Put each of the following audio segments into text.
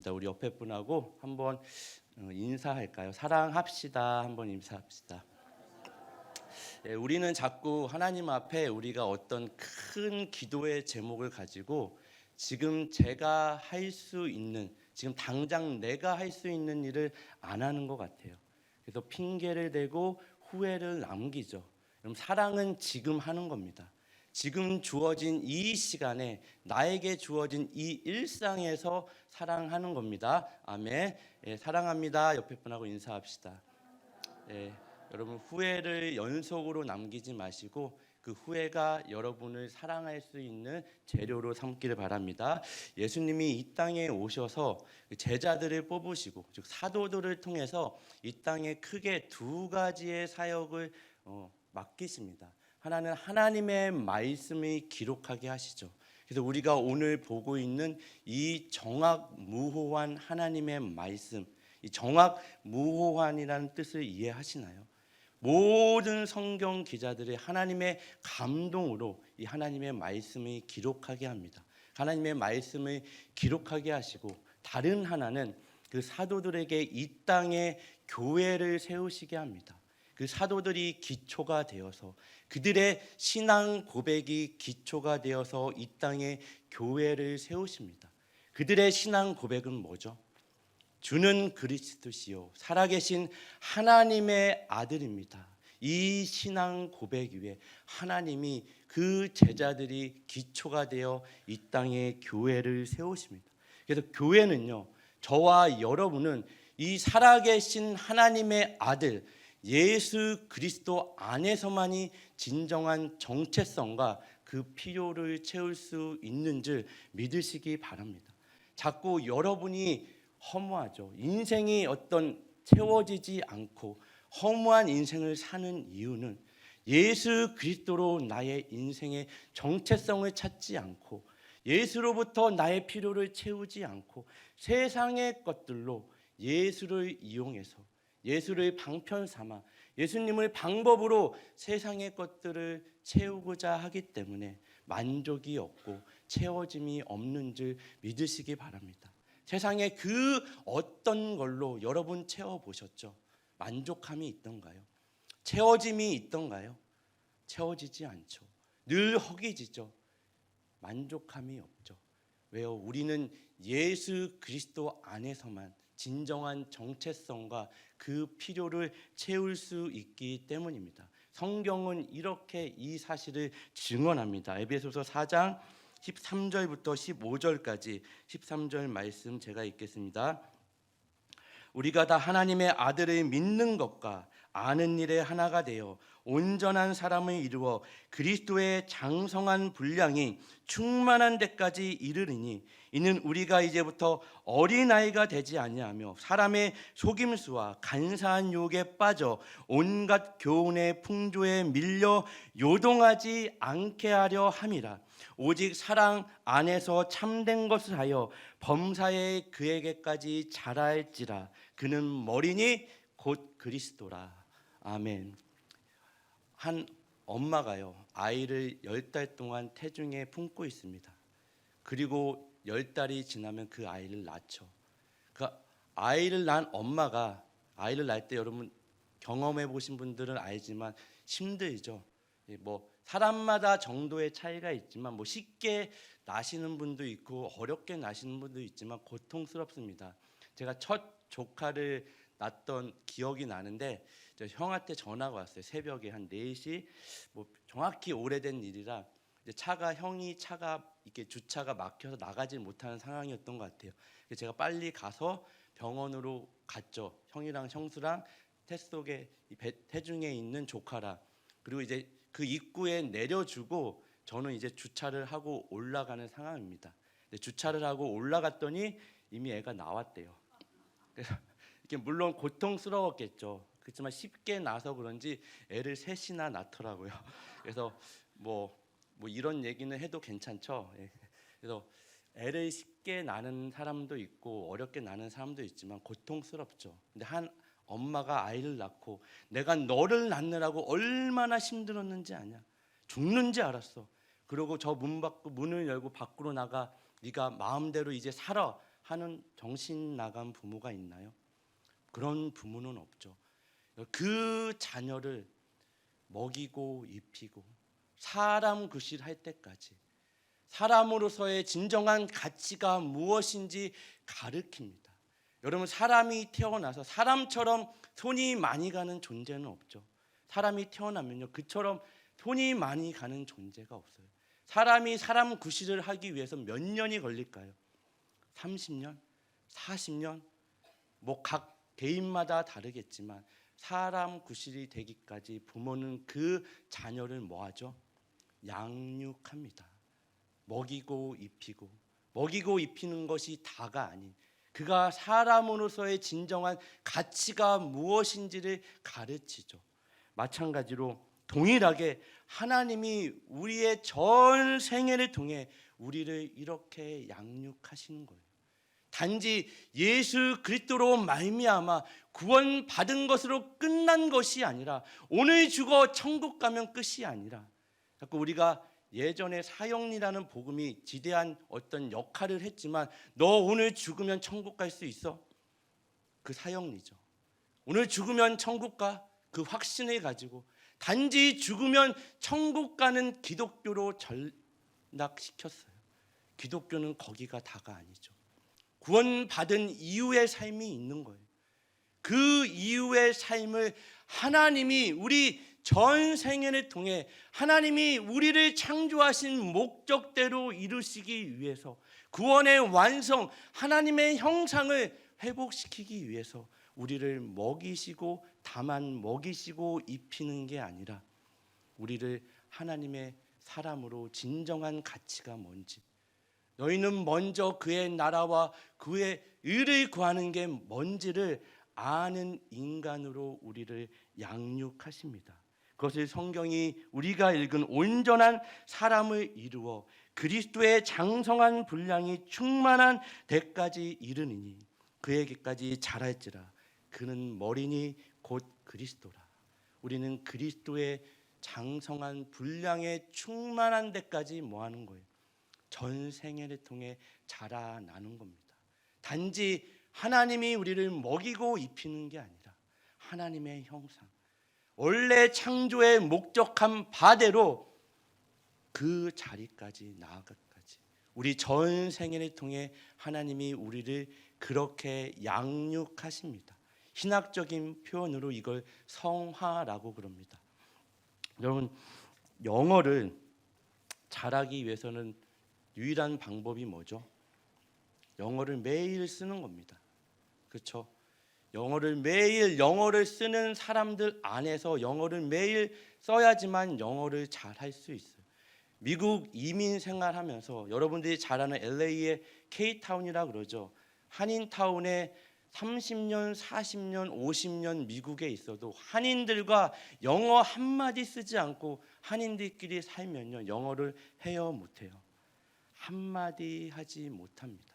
우리 옆에 분하고 한번 인사할까요? 사랑합시다. 한번 인사합시다. 우리는 자꾸 하나님 앞에 우리가 어떤 큰 기도의 제목을 가지고 지금 제가 할 수 있는, 지금 당장 내가 할 수 있는 일을 안 하는 것 같아요. 그래서 핑계를 대고 후회를 남기죠. 그럼 사랑은 지금 하는 겁니다. 지금 주어진 이 시간에, 나에게 주어진 이 일상에서 사랑하는 겁니다. 아멘. 사랑합니다. 옆에 분하고 인사합시다. 여러분, 후회를 연속으로 남기지 마시고 그 후회가 여러분을 사랑할 수 있는 재료로 삼기를 바랍니다. 예수님이 이 땅에 오셔서 제자들을 뽑으시고, 즉 사도들을 통해서 이 땅에 크게 두 가지의 사역을 맡기십니다. 하나는 하나님의 말씀을 기록하게 하시죠. 그래서 우리가 오늘 보고 있는 이 정확무호한 하나님의 말씀, 이 정확무호한이라는 뜻을 이해하시나요? 모든 성경 기자들이 하나님의 감동으로 이 하나님의 말씀을 기록하게 합니다. 하나님의 말씀을 기록하게 하시고, 다른 하나는 그 사도들에게 이 땅에 교회를 세우시게 합니다. 그 사도들이 기초가 되어서, 그들의 신앙 고백이 기초가 되어서 이 땅에 교회를 세우십니다. 그들의 신앙 고백은 뭐죠? 주는 그리스도시요 살아계신 하나님의 아들입니다. 이 신앙 고백 위에 하나님이 그 제자들이 기초가 되어 이 땅에 교회를 세우십니다. 그래서 교회는요, 저와 여러분은 이 살아계신 하나님의 아들 예수 그리스도 안에서만이 진정한 정체성과 그 필요를 채울 수 있는 줄 믿으시기 바랍니다. 자꾸 여러분이 허무하죠. 인생이 어떤 채워지지 않고 허무한 인생을 사는 이유는 예수 그리스도로 나의 인생의 정체성을 찾지 않고, 예수로부터 나의 필요를 채우지 않고, 세상의 것들로 예수를 이용해서, 예수를 방편 삼아 예수님을 방법으로 세상의 것들을 채우고자 하기 때문에 만족이 없고 채워짐이 없는 줄 믿으시기 바랍니다. 세상에 그 어떤 걸로 여러분 채워보셨죠? 만족함이 있던가요? 채워짐이 있던가요? 채워지지 않죠. 늘 허기지죠. 만족함이 없죠. 왜요? 우리는 예수 그리스도 안에서만 진정한 정체성과 그 필요를 채울 수 있기 때문입니다. 성경은 이렇게 이 사실을 증언합니다. 에베소서 4장 13절부터 15절까지 13절 말씀 제가 읽겠습니다. 우리가 다 하나님의 아들을 믿는 것과 아는 일에 하나가 되어 온전한 사람을 이루어 그리스도의 장성한 분량이 충만한 데까지 이르리니, 이는 우리가 이제부터 어린아이가 되지 아니하며 사람의 속임수와 간사한 유혹에 빠져 온갖 교훈의 풍조에 밀려 요동하지 않게 하려 함이라. 오직 사랑 안에서 참된 것을 하여 범사에 그에게까지 자랄지라. 그는 머리니 곧 그리스도라. 아멘. 한 엄마가요, 아이를 10달 동안 태중에 품고 있습니다. 그리고 10달이 지나면 그 아이를 낳죠. 그 아이를 낳은 엄마가, 아이를 낳을 때 여러분 경험해 보신 분들은 알지만 힘들죠. 뭐 사람마다 정도의 차이가 있지만, 뭐 쉽게 나시는 분도 있고 어렵게 나시는 분도 있지만 고통스럽습니다. 제가 첫 조카를 낳았던 기억이 나는데, 저 형한테 전화가 왔어요. 새벽에 한 4시, 뭐 정확히 오래된 일이라 형이 차가 이렇게 주차가 막혀서 나가지 못하는 상황이었던 것 같아요. 그래서 제가 빨리 가서 병원으로 갔죠. 형이랑 형수랑 태속에 태중에 있는 조카랑. 그리고 이제 그 입구에 내려주고 저는 이제 주차를 하고 올라가는 상황입니다. 주차를 하고 올라갔더니 이미 애가 나왔대요. 그래서 이게 물론 고통스러웠겠죠. 그렇지만 쉽게 나서 그런지 애를 셋이나 낳더라고요. 그래서 뭐 이런 얘기는 해도 괜찮죠. 그래서 애를 쉽게 낳는 사람도 있고 어렵게 낳는 사람도 있지만 고통스럽죠. 근데 한 엄마가 아이를 낳고 내가 너를 낳느라고 얼마나 힘들었는지 아냐. 죽는지 알았어. 그러고 저 문을 열고 밖으로 나가, 네가 마음대로 이제 살아 하는 정신 나간 부모가 있나요? 그런 부모는 없죠. 그 자녀를 먹이고 입히고 사람 구실할 때까지 사람으로서의 진정한 가치가 무엇인지 가르칩니다. 여러분, 사람이 태어나서 사람처럼 손이 많이 가는 존재는 없죠. 사람이 태어나면요, 그처럼 손이 많이 가는 존재가 없어요. 사람이 사람 구실을 하기 위해서 몇 년이 걸릴까요? 30년? 40년? 뭐 각 개인마다 다르겠지만 사람 구실이 되기까지 부모는 그 자녀를 뭐 하죠? 양육합니다. 먹이고 입히고, 먹이고 입히는 것이 다가 아닌 그가 사람으로서의 진정한 가치가 무엇인지를 가르치죠. 마찬가지로 동일하게 하나님이 우리의 전 생애를 통해 우리를 이렇게 양육하시는 거예요. 단지 예수 그리스도로 말미암아 구원받은 것으로 끝난 것이 아니라 오늘 죽어 천국 가면 끝이 아니라, 자꾸 우리가 예전에 사형리라는 복음이 지대한 어떤 역할을 했지만 너 오늘 죽으면 천국 갈 수 있어? 그 사형리죠. 오늘 죽으면 천국 가? 그 확신을 가지고 단지 죽으면 천국 가는 기독교로 전락시켰어요. 기독교는 거기가 다가 아니죠. 구원받은 이후의 삶이 있는 거예요. 그 이후의 삶을 하나님이 우리 전 생애를 통해 하나님이 우리를 창조하신 목적대로 이루시기 위해서 구원의 완성, 하나님의 형상을 회복시키기 위해서 우리를 먹이시고 다만 먹이시고 입히는 게 아니라 우리를 하나님의 사람으로 진정한 가치가 뭔지, 너희는 먼저 그의 나라와 그의 의를 구하는 게 뭔지를 아는 인간으로 우리를 양육하십니다. 그것을 성경이 우리가 읽은 온전한 사람을 이루어 그리스도의 장성한 분량이 충만한 데까지 이르느니 그에게까지 자랄지라. 그는 머리니 곧 그리스도라. 우리는 그리스도의 장성한 분량에 충만한 데까지 뭐 하는 거예요? 전 생애를 통해 자라나는 겁니다. 단지 하나님이 우리를 먹이고 입히는 게 아니라 하나님의 형상, 원래 창조의 목적한 바대로 그 자리까지 나아가까지 우리 전 생애를 통해 하나님이 우리를 그렇게 양육하십니다. 신학적인 표현으로 이걸 성화라고 그럽니다. 여러분, 영어를 잘하기 위해서는 유일한 방법이 뭐죠? 영어를 매일 쓰는 겁니다. 그렇죠? 영어를 쓰는 사람들 안에서 영어를 매일 써야지만 영어를 잘 할 수 있어요. 미국 이민 생활하면서 여러분들이 잘 아는 LA의 K타운이라 그러죠. 한인타운에 30년, 40년, 50년 미국에 있어도 한인들과 영어 한마디 쓰지 않고 한인들끼리 살면요, 영어를 해요, 못해요? 한마디 하지 못합니다.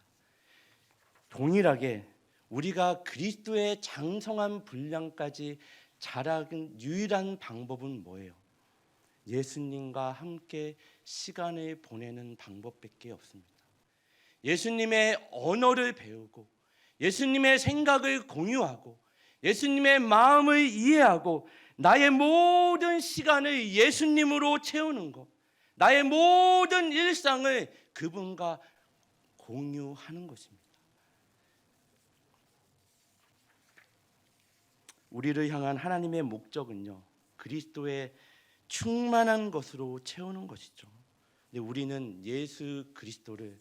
동일하게 우리가 그리스도의 장성한 분량까지 자라는 유일한 방법은 뭐예요? 예수님과 함께 시간을 보내는 방법밖에 없습니다. 예수님의 언어를 배우고 예수님의 생각을 공유하고 예수님의 마음을 이해하고 나의 모든 시간을 예수님으로 채우는 것, 나의 모든 일상을 그분과 공유하는 것입니다. 우리를 향한 하나님의 목적은요, 그리스도의 충만한 것으로 채우는 것이죠. 근데 우리는 예수 그리스도를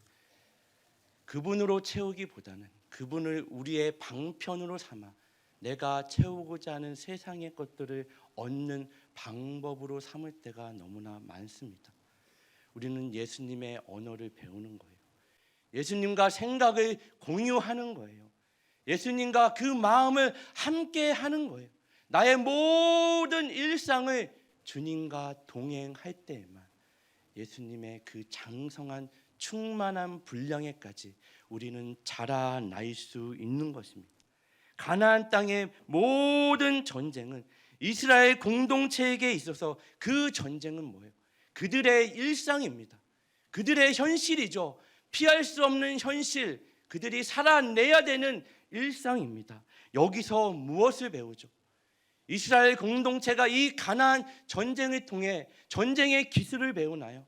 그분으로 채우기보다는 그분을 우리의 방편으로 삼아 내가 채우고자 하는 세상의 것들을 얻는 방법으로 삼을 때가 너무나 많습니다. 우리는 예수님의 언어를 배우는 거예요. 예수님과 생각을 공유하는 거예요. 예수님과 그 마음을 함께 하는 거예요. 나의 모든 일상을 주님과 동행할 때에만 예수님의 그 장성한 충만한 분량에까지 우리는 자라날 수 있는 것입니다. 가나안 땅의 모든 전쟁은 이스라엘 공동체에게 있어서 그 전쟁은 뭐예요? 그들의 일상입니다. 그들의 현실이죠. 피할 수 없는 현실, 그들이 살아내야 되는 일상입니다. 여기서 무엇을 배우죠? 이스라엘 공동체가 이 가나안 전쟁을 통해 전쟁의 기술을 배우나요?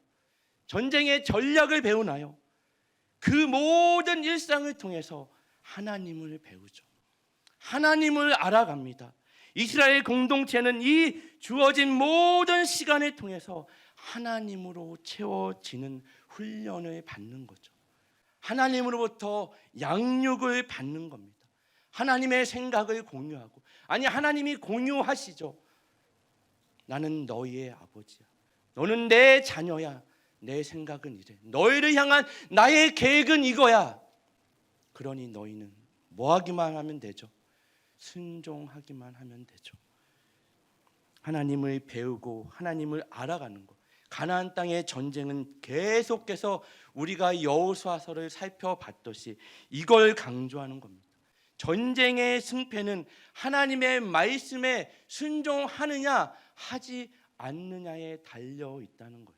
전쟁의 전략을 배우나요? 그 모든 일상을 통해서 하나님을 배우죠. 하나님을 알아갑니다. 이스라엘 공동체는 이 주어진 모든 시간을 통해서 하나님으로 채워지는 훈련을 받는 거죠. 하나님으로부터 양육을 받는 겁니다. 하나님의 생각을 공유하고, 아니 하나님이 공유하시죠. 나는 너희의 아버지야. 너는 내 자녀야. 내 생각은 이래. 너희를 향한 나의 계획은 이거야. 그러니 너희는 뭐 하기만 하면 되죠? 순종하기만 하면 되죠. 하나님을 배우고 하나님을 알아가는 것. 가나안 땅의 전쟁은 계속해서 우리가 여호수아서를 살펴봤듯이 이걸 강조하는 겁니다. 전쟁의 승패는 하나님의 말씀에 순종하느냐 하지 않느냐에 달려 있다는 거예요.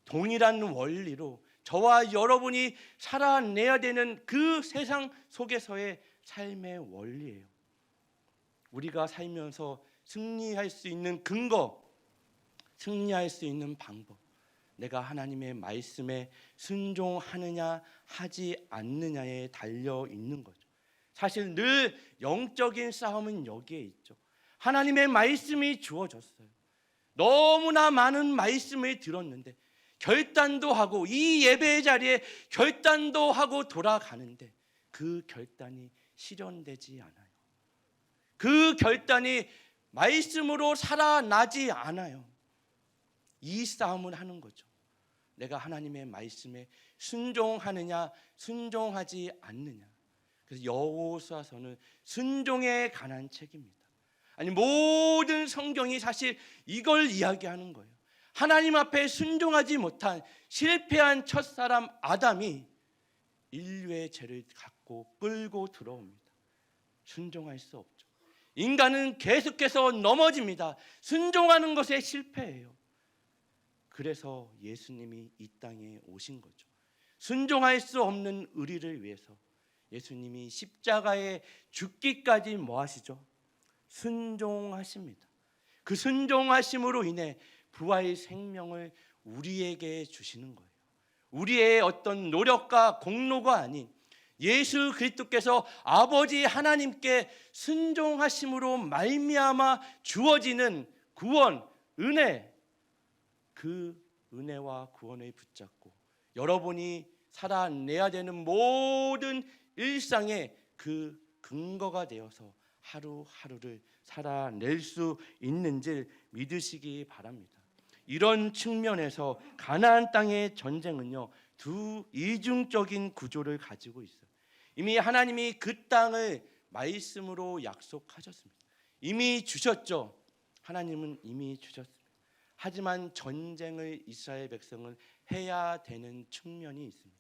동일한 원리로 저와 여러분이 살아내야 되는 그 세상 속에서의 삶의 원리예요. 우리가 살면서 승리할 수 있는 근거, 승리할 수 있는 방법, 내가 하나님의 말씀에 순종하느냐 하지 않느냐에 달려 있는 거죠. 사실 늘 영적인 싸움은 여기에 있죠. 하나님의 말씀이 주어졌어요. 너무나 많은 말씀을 들었는데 결단도 하고 이 예배의 자리에 결단도 하고 돌아가는데 그 결단이 실현되지 않아요. 그 결단이 말씀으로 살아나지 않아요. 이 싸움을 하는 거죠. 내가 하나님의 말씀에 순종하느냐 순종하지 않느냐. 그래서 여호수아서는 순종에 관한 책입니다. 아니 모든 성경이 사실 이걸 이야기하는 거예요. 하나님 앞에 순종하지 못한 실패한 첫사람 아담이 인류의 죄를 갖고 끌고 들어옵니다. 순종할 수 없죠. 인간은 계속해서 넘어집니다. 순종하는 것에 실패해요. 그래서 예수님이 이 땅에 오신 거죠. 순종할 수 없는 우리를 위해서 예수님이 십자가에 죽기까지 뭐 하시죠? 순종하십니다. 그 순종하심으로 인해 부활의 생명을 우리에게 주시는 거예요. 우리의 어떤 노력과 공로가 아닌 예수 그리스도께서 아버지 하나님께 순종하심으로 말미암아 주어지는 구원, 은혜, 그 은혜와 구원을 붙잡고 여러분이 살아내야 되는 모든 일상의 그 근거가 되어서 하루하루를 살아낼 수 있는지 믿으시기 바랍니다. 이런 측면에서 가나안 땅의 전쟁은요, 두 이중적인 구조를 가지고 있어요. 이미 하나님이 그 땅을 말씀으로 약속하셨습니다. 이미 주셨죠. 하나님은 이미 주셨습니다. 하지만 전쟁을 이스라엘 백성은 해야 되는 측면이 있습니다.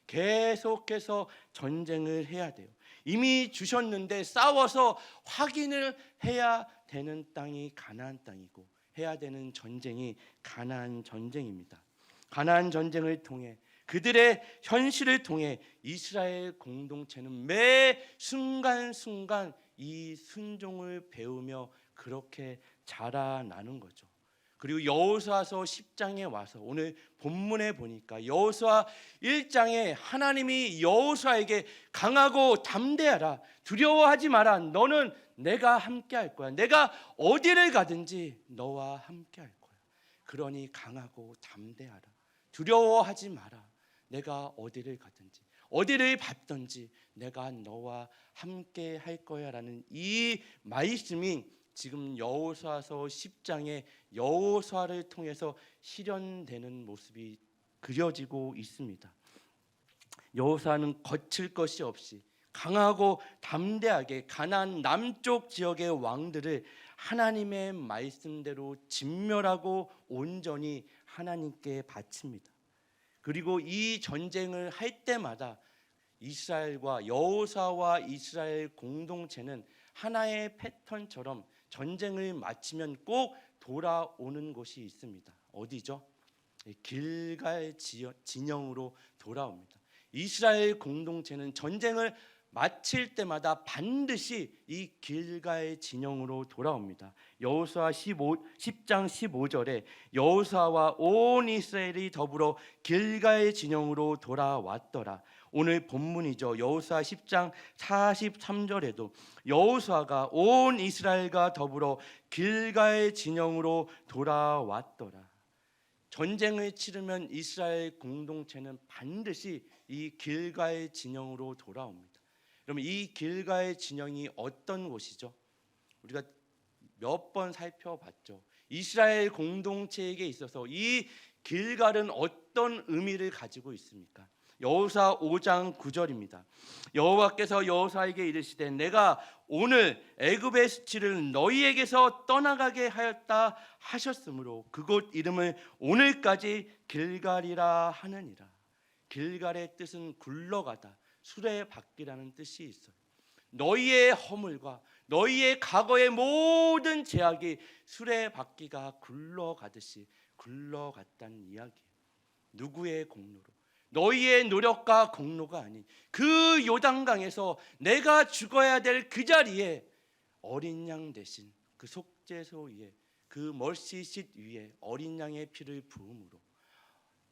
계속해서 전쟁을 해야 돼요. 이미 주셨는데 싸워서 확인을 해야 되는 땅이 가나안 땅이고 해야 되는 전쟁이 가나안 전쟁입니다. 가나안 전쟁을 통해 그들의 현실을 통해 이스라엘 공동체는 매 순간순간 이 순종을 배우며 그렇게 자라나는 거죠. 그리고 여호수아서 10장에 와서 오늘 본문에 보니까 여호수아 1장에 하나님이 여호수아에게 강하고 담대하라, 두려워하지 마라, 너는 내가 함께 할 거야, 내가 어디를 가든지 너와 함께 할 거야. 그러니 강하고 담대하라, 두려워하지 마라, 내가 어디를 가든지 어디를 밟든지 내가 너와 함께 할 거야 라는 이 말씀이 지금 여호수아서 10장의 여호수아를 통해서 실현되는 모습이 그려지고 있습니다. 여호수아는 거칠 것이 없이 강하고 담대하게 가나안 남쪽 지역의 왕들을 하나님의 말씀대로 진멸하고 온전히 하나님께 바칩니다. 그리고 이 전쟁을 할 때마다 이스라엘과 여호수아와 이스라엘 공동체는 하나의 패턴처럼 전쟁을 마치면 꼭 돌아오는 곳이 있습니다. 어디죠? 길갈 진영으로 돌아옵니다. 이스라엘 공동체는 전쟁을 마칠 때마다 반드시 이 길가의 진영으로 돌아옵니다. 여호수아 10장 15절에 여호수아와 온 이스라엘이 더불어 길가의 진영으로 돌아왔더라. 오늘 본문이죠. 여호수아 10장 43절에도 여호수아가 온 이스라엘과 더불어 길가의 진영으로 돌아왔더라. 전쟁을 치르면 이스라엘 공동체는 반드시 이 길가의 진영으로 돌아옵니다. 여러분, 이 길가의 진영이 어떤 곳이죠? 우리가 몇 번 살펴봤죠. 이스라엘 공동체에게 있어서 이 길갈은 어떤 의미를 가지고 있습니까? 여호수아 5장 9절입니다. 여호와께서 여호수아에게 이르시되 내가 오늘 애굽의 수치를 너희에게서 떠나가게 하였다 하셨으므로 그곳 이름을 오늘까지 길갈이라 하느니라. 길갈의 뜻은 굴러가다, 수레바퀴라는 뜻이 있어요. 너희의 허물과 너희의 과거의 모든 죄악이 수레바퀴가 굴러가듯이 굴러갔다는 이야기예요. 누구의 공로로? 너희의 노력과 공로가 아닌 그 요단강에서 내가 죽어야 될 그 자리에 어린 양 대신 그 속죄소 위에 그 머시싯 위에 어린 양의 피를 부음으로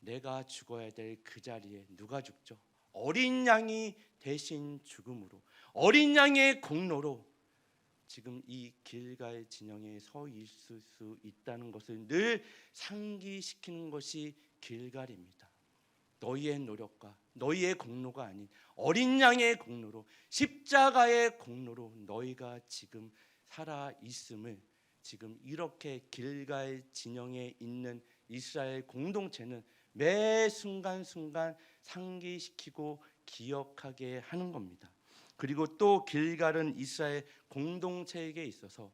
내가 죽어야 될 그 자리에 누가 죽죠? 어린 양이 대신 죽음으로, 어린 양의 공로로 지금 이 길가의 진영에 서 있을 수 있다는 것을 늘 상기시키는 것이 길갈입니다. 너희의 노력과 너희의 공로가 아닌 어린 양의 공로로, 십자가의 공로로 너희가 지금 살아 있음을 지금 이렇게 길가의 진영에 있는 이스라엘 공동체는 매 순간순간 상기시키고 기억하게 하는 겁니다. 그리고 또 길갈은 이스라엘 공동체에게 있어서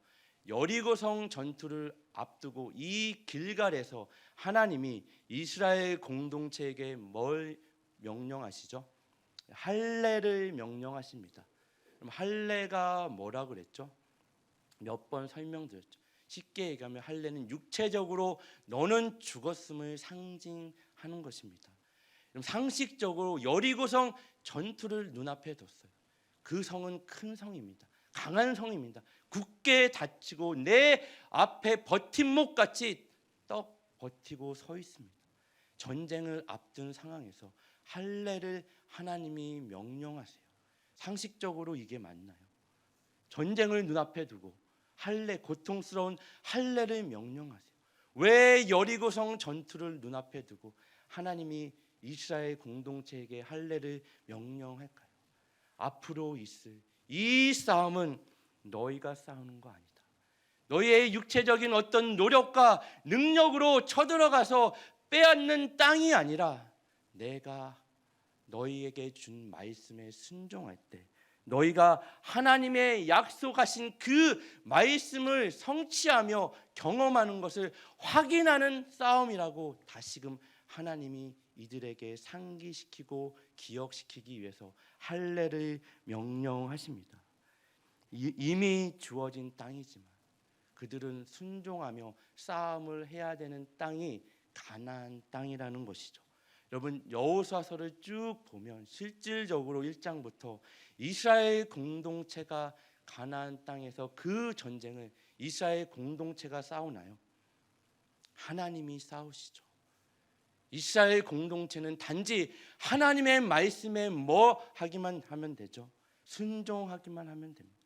여리고성 전투를 앞두고 이 길갈에서 하나님이 이스라엘 공동체에게 뭘 명령하시죠? 할례를 명령하십니다. 그럼 할례가 뭐라 그랬죠? 몇 번 설명드렸죠. 쉽게 얘기하면 할례는 육체적으로 너는 죽었음을 상징하는 것입니다. 그럼 상식적으로 여리고성 전투를 눈앞에 뒀어요. 그 성은 큰 성입니다. 강한 성입니다. 굳게 닫히고 내 앞에 버팀목같이 떡 버티고 서 있습니다. 전쟁을 앞둔 상황에서 할례를 하나님이 명령하세요. 상식적으로 이게 맞나요? 전쟁을 눈앞에 두고 할례, 고통스러운 할례를 명령하세요. 왜 여리고성 전투를 눈앞에 두고 하나님이 이스라엘 공동체에게 할례를 명령할까요? 앞으로 있을 이 싸움은 너희가 싸우는 거 아니다. 너희의 육체적인 어떤 노력과 능력으로 쳐들어가서 빼앗는 땅이 아니라 내가 너희에게 준 말씀에 순종할 때 너희가 하나님의 약속하신 그 말씀을 성취하며 경험하는 것을 확인하는 싸움이라고 다시금 하나님이 이들에게 상기시키고 기억시키기 위해서 할례를 명령하십니다. 이미 주어진 땅이지만 그들은 순종하며 싸움을 해야 되는 땅이 가나안 땅이라는 것이죠. 여러분, 여호수아서를 쭉 보면 실질적으로 1장부터 이스라엘 공동체가 가나안 땅에서 그 전쟁을 이스라엘 공동체가 싸우나요? 하나님이 싸우시죠. 이스라엘 공동체는 단지 하나님의 말씀에 뭐 하기만 하면 되죠. 순종하기만 하면 됩니다.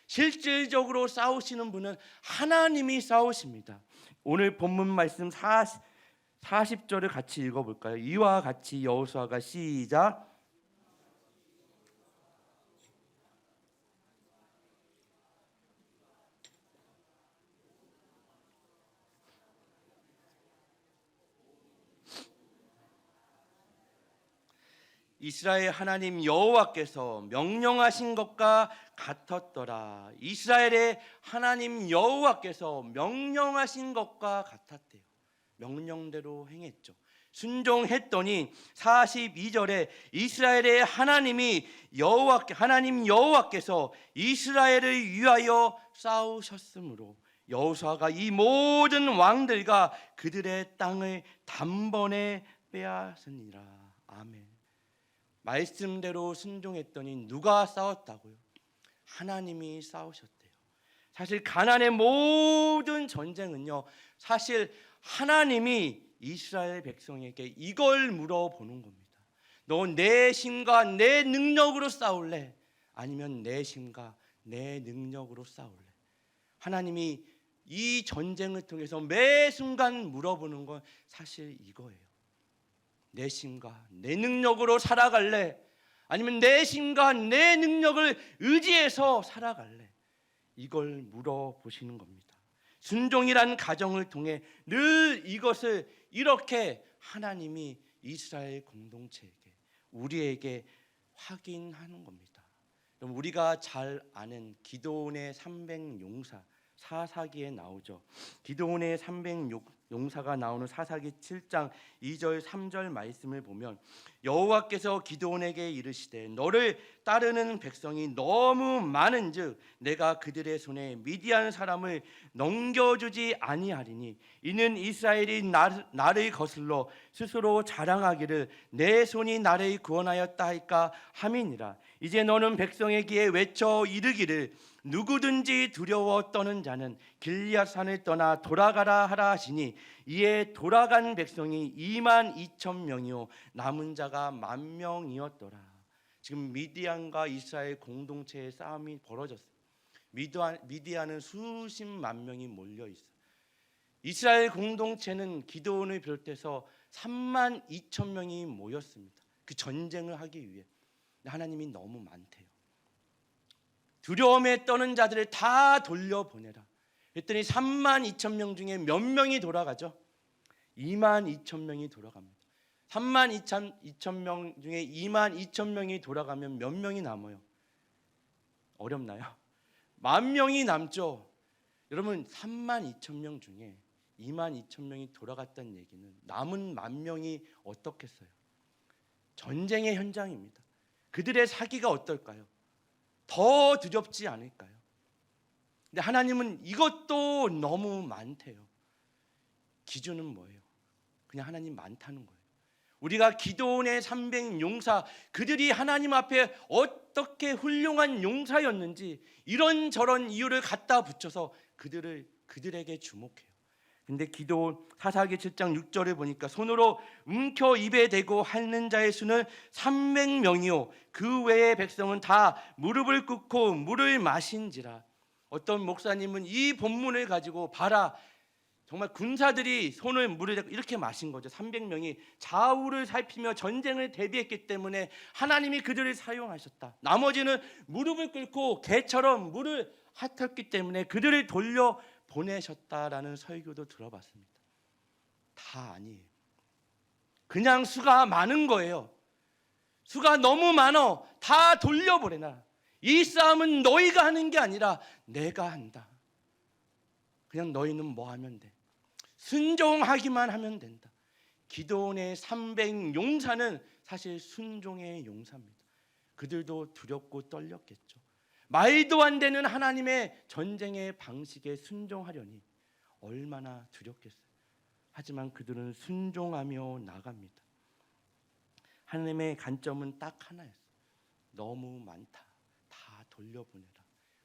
실질적으로 싸우시는 분은 하나님이 싸우십니다. 오늘 본문 말씀 40절을 같이 읽어볼까요? 이와 같이 여호수아가 시작. 이스라엘 하나님 여호와께서 명령하신 것과 같았더라. 이스라엘의 하나님 여호와께서 명령하신 것과 같았대요. 명령대로 행했죠. 순종했더니 42절에 이스라엘의 하나님 여호와께서 이스라엘을 위하여 싸우셨으므로 여호수아가 이 모든 왕들과 그들의 땅을 단번에 빼앗으니라. 아멘. 말씀대로 순종했더니 누가 싸웠다고요? 하나님이 싸우셨대요. 사실 가나안의 모든 전쟁은요, 사실 하나님이 이스라엘 백성에게 이걸 물어보는 겁니다. 너 내 힘과 내 능력으로 싸울래? 아니면 내 힘과 내 능력으로 싸울래? 하나님이 이 전쟁을 통해서 매 순간 물어보는 건 사실 이거예요. 내 힘과 내 능력으로 살아갈래? 아니면 내 힘과 내 능력을 의지해서 살아갈래? 이걸 물어보시는 겁니다. 순종이란 가정을 통해 늘 이것을 이렇게 하나님이 이스라엘 공동체에게, 우리에게 확인하는 겁니다. 그럼 우리가 잘 아는 기드온의 300용사 사사기에 나오죠. 기드온의 300용사가 나오는 사사기 7장 2절 3절 말씀을 보면 여호와께서 기드온에게 이르시되 너를 따르는 백성이 너무 많은즉 내가 그들의 손에 미디안 사람을 넘겨주지 아니하리니 이는 이스라엘이 나를 거슬러 스스로 자랑하기를 내 손이 나를 구원하였다 할까 함이니라. 이제 너는 백성의 귀에 외쳐 이르기를 누구든지 두려워 떠는 자는 길리앗산을 떠나 돌아가라 하라 하시니 이에 돌아간 백성이 22,000명이요 남은 자가 10,000명이었더라. 지금 미디안과 이스라엘 공동체의 싸움이 벌어졌어요. 미디안은 수십만 명이 몰려 있어요. 이스라엘 공동체는 기드온을 비롯해서 32,000명이 모였습니다. 그 전쟁을 하기 위해. 하나님이 너무 많대요. 두려움에 떠는 자들을 다 돌려보내라. 그랬더니 32,000명 중에 몇 명이 돌아가죠? 22,000명이 돌아갑니다. 32,000명 중에 22,000명이 돌아가면 몇 명이 남아요? 어렵나요? 10,000명이 남죠. 여러분 32,000명 중에 22,000명이 돌아갔다는 얘기는 남은 10,000명이 어떻겠어요? 전쟁의 현장입니다. 그들의 사기가 어떨까요? 더 두렵지 않을까요? 근데 하나님은 이것도 너무 많대요. 기준은 뭐예요? 그냥 하나님 많다는 거예요. 우리가 기드온의 300용사, 그들이 하나님 앞에 어떻게 훌륭한 용사였는지 이런저런 이유를 갖다 붙여서 그들에게 주목해요. 근데 기드온 사사기 7장 6절을 보니까 손으로 움켜 입에 대고 핥는 자의 수는 300명이요 그 외의 백성은 다 무릎을 꿇고 물을 마신지라. 어떤 목사님은 이 본문을 가지고 봐라, 정말 군사들이 손을 물을 대고 이렇게 마신 거죠. 300명이 좌우를 살피며 전쟁을 대비했기 때문에 하나님이 그들을 사용하셨다. 나머지는 무릎을 꿇고 개처럼 물을 핥았기 때문에 그들을 돌려 보내셨다라는 설교도 들어봤습니다. 다 아니에요. 그냥 수가 많은 거예요. 수가 너무 많어. 다 돌려보내라. 이 싸움은 너희가 하는 게 아니라 내가 한다. 그냥 너희는 뭐 하면 돼? 순종하기만 하면 된다. 기드온의 300용사는 사실 순종의 용사입니다. 그들도 두렵고 떨렸겠죠. 말도 안 되는 하나님의 전쟁의 방식에 순종하려니 얼마나 두렵겠어요. 하지만 그들은 순종하며 나갑니다. 하나님의 관점은 딱 하나였어요. 너무 많다. 다 돌려보내라.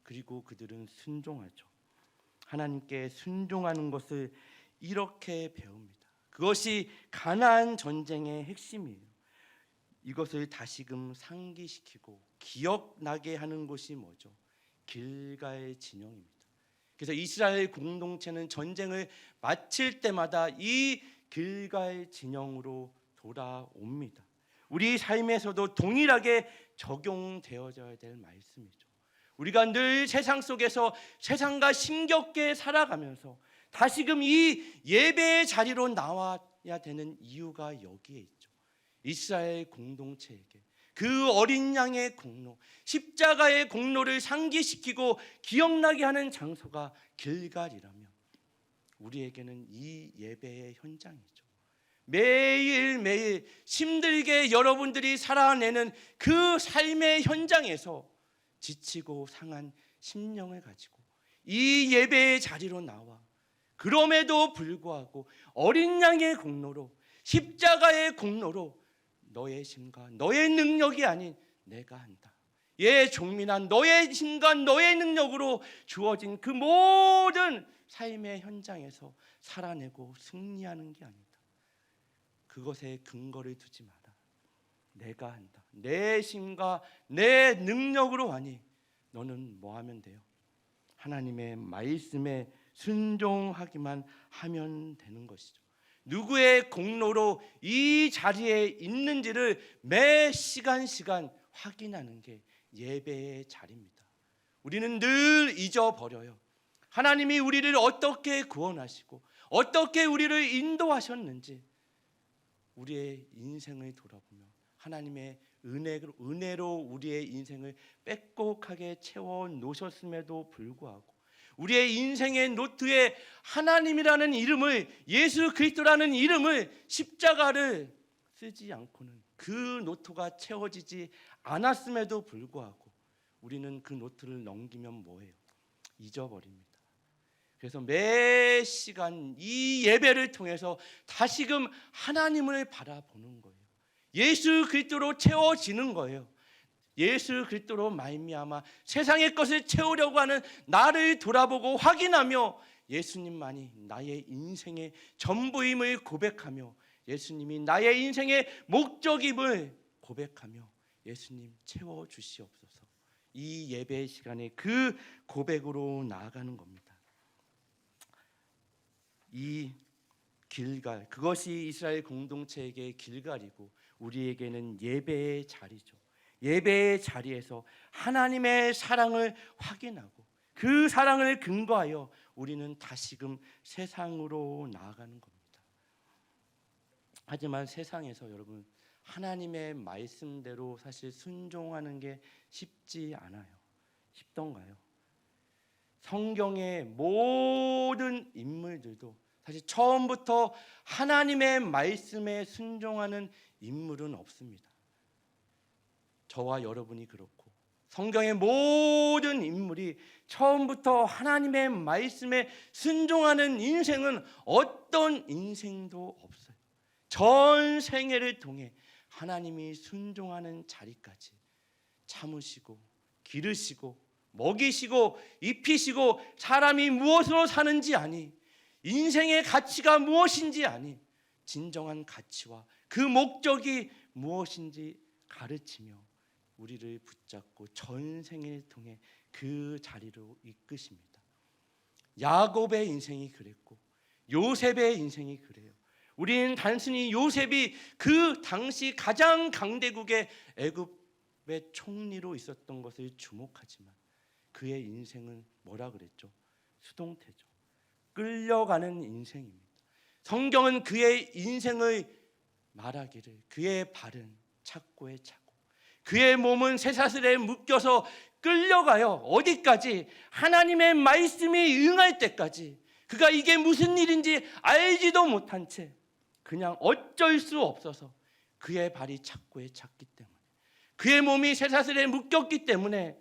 그리고 그들은 순종하죠. 하나님께 순종하는 것을 이렇게 배웁니다. 그것이 가나안 전쟁의 핵심이에요. 이것을 다시금 상기시키고 기억나게 하는 것이 뭐죠? 길갈 진영입니다. 그래서 이스라엘 공동체는 전쟁을 마칠 때마다 이 길갈 진영으로 돌아옵니다. 우리 삶에서도 동일하게 적용되어져야 될 말씀이죠. 우리가 늘 세상 속에서 세상과 힘겹게 살아가면서 다시금 이 예배의 자리로 나와야 되는 이유가 여기에 있죠. 이스라엘 공동체에게 그 어린 양의 공로, 십자가의 공로를 상기시키고 기억나게 하는 장소가 길갈이라면 우리에게는 이 예배의 현장이죠. 매일매일 힘들게 여러분들이 살아내는 그 삶의 현장에서 지치고 상한 심령을 가지고 이 예배의 자리로 나와 그럼에도 불구하고 어린 양의 공로로, 십자가의 공로로 너의 힘과 너의 능력이 아닌 내가 한다. 예, 종민아, 너의 힘과 너의 능력으로 주어진 그 모든 삶의 현장에서 살아내고 승리하는 게 아니다. 그것에 근거를 두지 마라. 내가 한다. 내 힘과 내 능력으로 하니 너는 뭐 하면 돼요? 하나님의 말씀에 순종하기만 하면 되는 것이죠. 누구의 공로로 이 자리에 있는지를 매 시간 확인하는 게 예배의 자리입니다. 우리는 늘 잊어버려요. 하나님이 우리를 어떻게 구원하시고 어떻게 우리를 인도하셨는지 우리의 인생을 돌아보며 하나님의 은혜로 우리의 인생을 빽빽하게 채워 놓으셨음에도 불구하고 우리의 인생의 노트에 하나님이라는 이름을, 예수 그리스도라는 이름을, 십자가를 쓰지 않고는 그 노트가 채워지지 않았음에도 불구하고 우리는 그 노트를 넘기면 뭐예요? 잊어버립니다. 그래서 매 시간 이 예배를 통해서 다시금 하나님을 바라보는 거예요. 예수 그리스도로 채워지는 거예요. 예수 그리스도로 말미암아 세상의 것을 채우려고 하는 나를 돌아보고 확인하며 예수님만이 나의 인생의 전부임을 고백하며 예수님이 나의 인생의 목적임을 고백하며 예수님 채워주시옵소서. 이 예배 시간에 그 고백으로 나아가는 겁니다. 이 길갈, 그것이 이스라엘 공동체에게 길갈이고 우리에게는 예배의 자리죠. 예배의 자리에서 하나님의 사랑을 확인하고 그 사랑을 근거하여 우리는 다시금 세상으로 나아가는 겁니다. 하지만 세상에서 여러분 하나님의 말씀대로 사실 순종하는 게 쉽지 않아요. 쉽던가요? 성경의 모든 인물들도 사실 처음부터 하나님의 말씀에 순종하는 인물은 없습니다. 저와 여러분이 그렇고 성경의 모든 인물이 처음부터 하나님의 말씀에 순종하는 인생은 어떤 인생도 없어요. 전 생애를 통해 하나님이 순종하는 자리까지 참으시고 기르시고 먹이시고 입히시고 사람이 무엇으로 사는지 아니, 인생의 가치가 무엇인지 아니, 진정한 가치와 그 목적이 무엇인지 가르치며 우리를 붙잡고 전생을 통해 그 자리로 이끄십니다. 야곱의 인생이 그랬고 요셉의 인생이 그래요. 우리는 단순히 요셉이 그 당시 가장 강대국의 애굽의 총리로 있었던 것을 주목하지만 그의 인생은 뭐라 그랬죠? 수동태죠. 끌려가는 인생입니다. 성경은 그의 인생을 말하기를 그의 발은 착고에 차고 그의 몸은 쇠사슬에 묶여서 끌려가요. 어디까지? 하나님의 말씀이 응할 때까지. 그가 이게 무슨 일인지 알지도 못한 채 그냥 어쩔 수 없어서 그의 발이 착고에 찼기 때문에, 그의 몸이 쇠사슬에 묶였기 때문에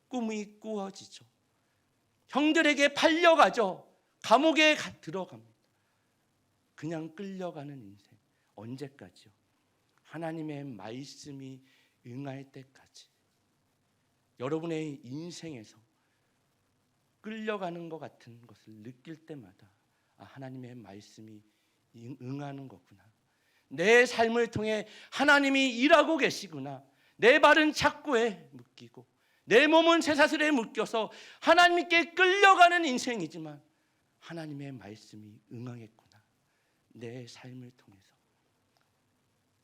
꿈이 꾸어지죠. 형들에게 팔려가죠. 감옥에 들어갑니다. 그냥 끌려가는 인생. 언제까지요? 하나님의 말씀이 응할 때까지. 여러분의 인생에서 끌려가는 것 같은 것을 느낄 때마다 하나님의 말씀이 응하는 거구나. 내 삶을 통해 하나님이 일하고 계시구나. 내 발은 착고에 묶이고 내 몸은 쇠사슬에 묶여서 하나님께 끌려가는 인생이지만 하나님의 말씀이 응하겠구나. 내 삶을 통해서.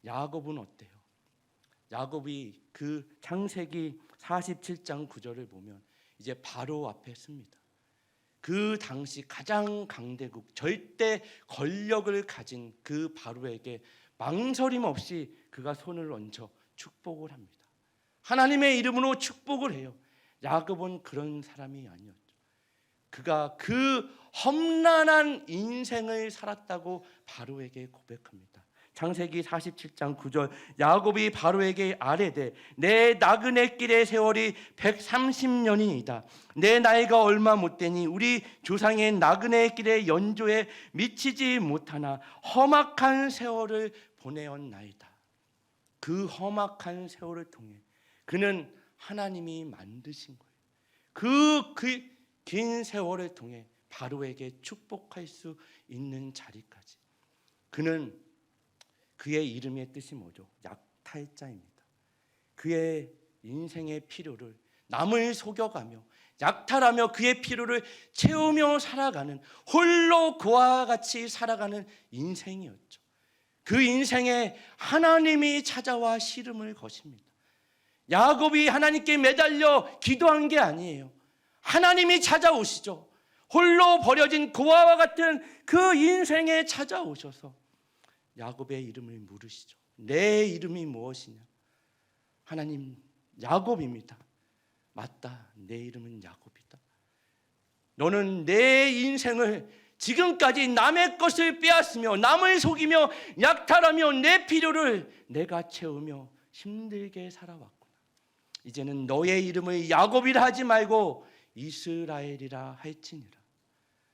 야곱은 어때요? 야곱이 그 창세기 47장 9절을 보면 이제 바로 앞에 씁니다. 그 당시 가장 강대국, 절대 권력을 가진 그 바로에게 망설임 없이 그가 손을 얹어 축복을 합니다. 하나님의 이름으로 축복을 해요. 야곱은 그런 사람이 아니었죠. 그가 그 험난한 인생을 살았다고 바로에게 고백합니다. 창세기 47장 9절, 야곱이 바로에게 아뢰되 내 나그네 길의 세월이 130년이니이다. 내 나이가 얼마 못되니 우리 조상의 나그네 길의 연조에 미치지 못하나 험악한 세월을 보내었나이다. 그 험악한 세월을 통해 그는 하나님이 만드신 거예요. 그 긴 세월을 통해 바로에게 축복할 수 있는 자리까지. 그는 그의 이름의 뜻이 뭐죠? 약탈자입니다. 그의 인생의 필요를 남을 속여가며 약탈하며 그의 필요를 채우며 살아가는, 홀로 그와 같이 살아가는 인생이었죠. 그 인생에 하나님이 찾아와 씨름을 거십니다. 야곱이 하나님께 매달려 기도한 게 아니에요. 하나님이 찾아오시죠. 홀로 버려진 그와 같은 그 인생에 찾아오셔서 야곱의 이름을 물으시죠. 내 이름이 무엇이냐? 하나님, 야곱입니다. 맞다, 내 이름은 야곱이다. 너는 내 인생을 지금까지 남의 것을 빼앗으며 남을 속이며 약탈하며 내 필요를 내가 채우며 힘들게 살아왔구나. 이제는 너의 이름을 야곱이라 하지 말고 이스라엘이라 할지니라.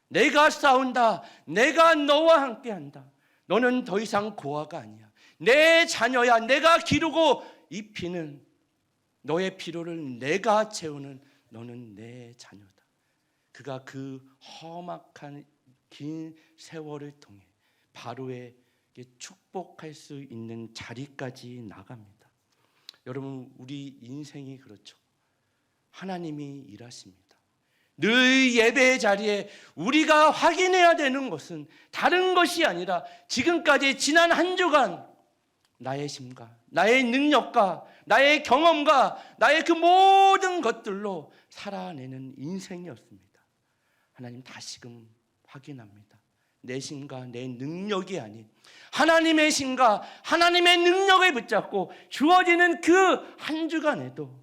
내가 싸운다. 내가 너와 함께한다. 너는 더 이상 고아가 아니야. 내 자녀야. 내가 기르고 입히는, 너의 필요를 내가 채우는 너는 내 자녀다. 그가 그 험악한 긴 세월을 통해 바로에게 축복할 수 있는 자리까지 나갑니다. 여러분, 우리 인생이 그렇죠. 하나님이 일하십니다. 늘 예배의 자리에 우리가 확인해야 되는 것은 다른 것이 아니라 지금까지 지난 한 주간 나의 심과 나의 능력과 나의 경험과 나의 그 모든 것들로 살아내는 인생이었습니다. 하나님 다시금 확인합니다. 내 심과 내 능력이 아닌 하나님의 심과 하나님의 능력을 붙잡고 주어지는 그 한 주간에도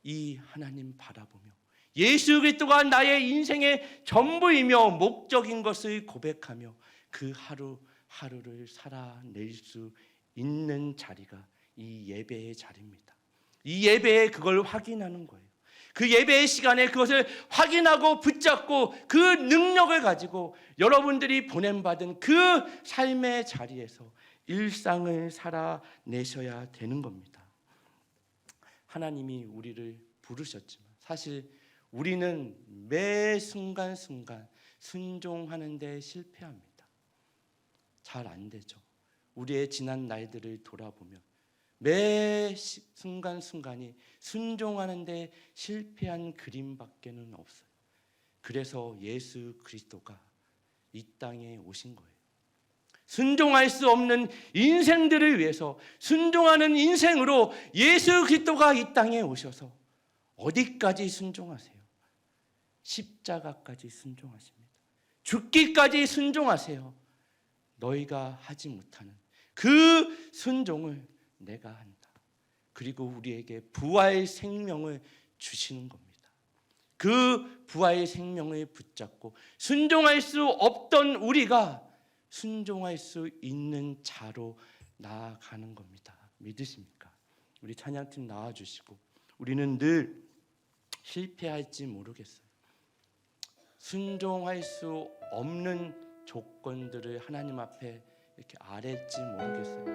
이 하나님 바라보며 예수 그리스도가 나의 인생의 전부이며 목적인 것을 고백하며 그 하루하루를 살아낼 수 있는 자리가 이 예배의 자리입니다. 이 예배에 그걸 확인하는 거예요. 그 예배의 시간에 그것을 확인하고 붙잡고 그 능력을 가지고 여러분들이 보냄받은 그 삶의 자리에서 일상을 살아내셔야 되는 겁니다. 하나님이 우리를 부르셨지만 사실 우리는 매 순간순간 순종하는 데 실패합니다. 잘 안 되죠. 우리의 지난 날들을 돌아보면 매 순간순간이 순종하는 데 실패한 그림밖에는 없어요. 그래서 예수 그리스도가 이 땅에 오신 거예요. 순종할 수 없는 인생들을 위해서 순종하는 인생으로 예수 그리스도가 이 땅에 오셔서 어디까지 순종하세요? 십자가까지 순종하십니다. 죽기까지 순종하세요. 너희가 하지 못하는 그 순종을 내가 한다. 그리고 우리에게 부활의 생명을 주시는 겁니다. 그 부활의 생명을 붙잡고 순종할 수 없던 우리가 순종할 수 있는 자로 나아가는 겁니다. 믿으십니까? 우리 찬양팀 나와주시고, 우리는 늘 실패할지 모르겠어요. 순종할 수 없는 조건들을 하나님 앞에 이렇게 아뢰지 모르겠어요.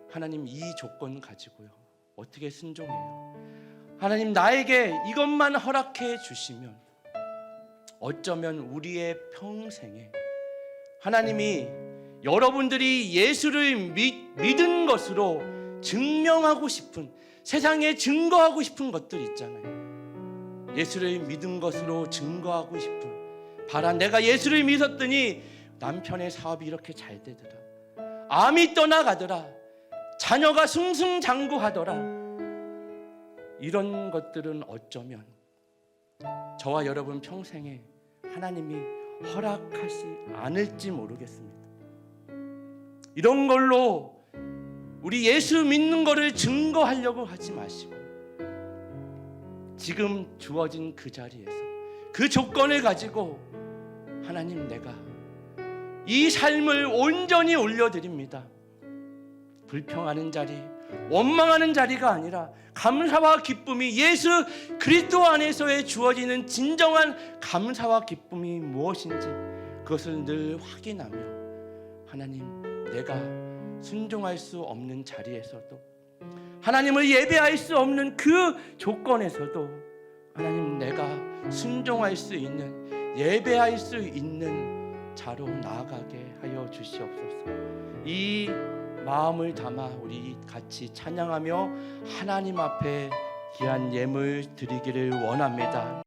하나님, 이 조건 가지고요 어떻게 순종해요? 하나님, 나에게 이것만 허락해 주시면 어쩌면 우리의 평생에 하나님이 여러분들이 예수를 믿은 것으로 증명하고 싶은, 세상에 증거하고 싶은 것들 있잖아요. 예수를 믿은 것으로 증거하고 싶은, 봐라 내가 예수를 믿었더니 남편의 사업이 이렇게 잘 되더라, 암이 떠나가더라, 자녀가 승승장구하더라. 이런 것들은 어쩌면 저와 여러분 평생에 하나님이 허락하지 않을지 모르겠습니다. 이런 걸로 우리 예수 믿는 거를 증거하려고 하지 마시고 지금 주어진 그 자리에서 그 조건을 가지고 하나님, 내가 이 삶을 온전히 올려드립니다. 불평하는 자리, 원망하는 자리가 아니라 감사와 기쁨이, 예수 그리스도 안에서의 주어지는 진정한 감사와 기쁨이 무엇인지 그것을 늘 확인하며 하나님, 내가 순종할 수 없는 자리에서도 하나님을 예배할 수 없는 그 조건에서도 하나님, 내가 순종할 수 있는, 예배할 수 있는 자로 나아가게 하여 주시옵소서. 이 마음을 담아 우리 같이 찬양하며 하나님 앞에 귀한 예물 드리기를 원합니다.